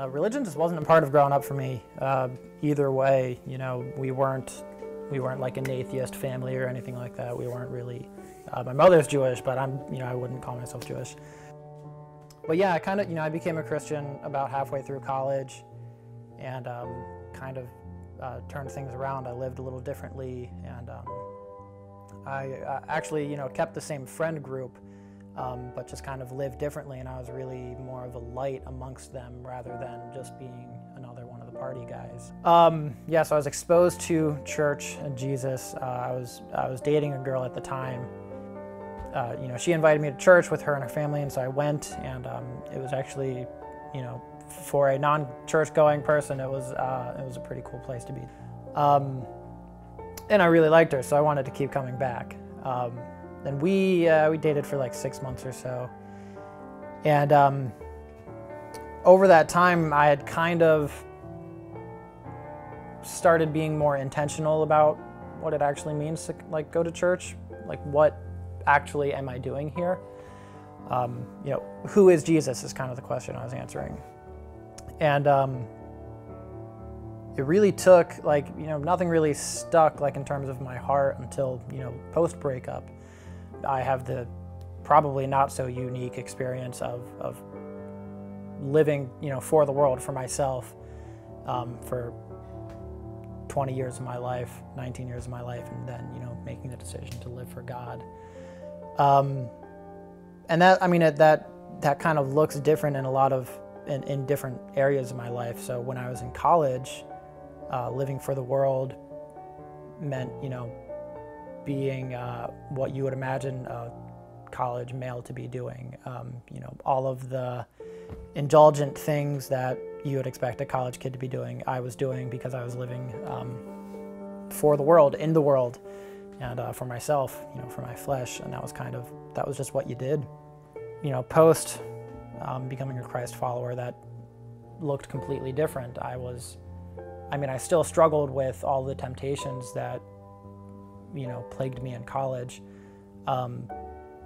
Religion just wasn't a part of growing up for me. Either way, you know, we weren't like an atheist family or anything like that. We weren't really. My mother's Jewish, but I wouldn't call myself Jewish. But yeah, I became a Christian about halfway through college, and turned things around. I lived a little differently, and I actually, kept the same friend group, but just kind of lived differently, and I was really more of a light amongst them rather than just being another one of the party guys. Yeah, so I was exposed to church and Jesus. I was dating a girl at the time. She invited me to church with her and her family, and so I went, and it was actually, for a non-church going person, it was a pretty cool place to be. And I really liked her, so I wanted to keep coming back. And we dated for like 6 months or so. And over that time, I had kind of started being more intentional about what it actually means to go to church. Like, what actually am I doing here? Who is Jesus is kind of the question I was answering. And it really took, nothing really stuck, in terms of my heart until, post-breakup. I have the probably not so unique experience of living, for the world, for myself, for 20 years of my life, 19 years of my life, and then, making the decision to live for God. And that kind of looks different in different areas of my life. So when I was in college, living for the world meant, being what you would imagine a college male to be doing. All of the indulgent things that you would expect a college kid to be doing, I was doing because I was living for the world, in the world, and for myself, for my flesh, and that was just what you did. Post becoming a Christ follower, that looked completely different. I still struggled with all the temptations that, plagued me in college,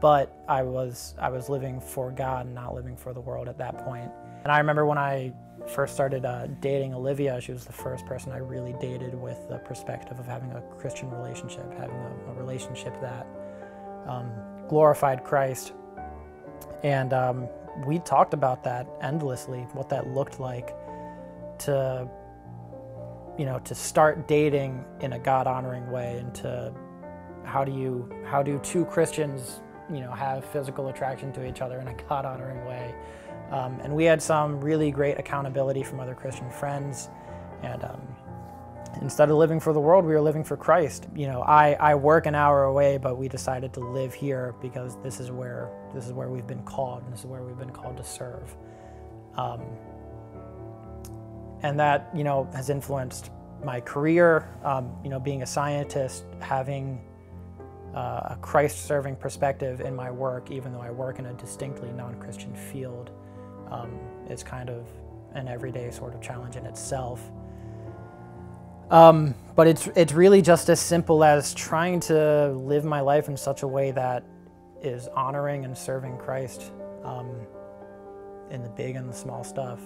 but I was living for God and not living for the world at that point. And I remember when I first started dating Olivia, she was the first person I really dated with the perspective of having a Christian relationship, having a relationship that glorified Christ. And we talked about that endlessly, what that looked like to start dating in a God-honoring way, and to how do two Christians, have physical attraction to each other in a God-honoring way. And we had some really great accountability from other Christian friends, and instead of living for the world, we were living for Christ. I work an hour away, but we decided to live here because this is where we've been called, and this is where we've been called to serve. And that, has influenced my career, being a scientist, having a Christ-serving perspective in my work, even though I work in a distinctly non-Christian field, is kind of an everyday sort of challenge in itself. But it's really just as simple as trying to live my life in such a way that is honoring and serving Christ, in the big and the small stuff.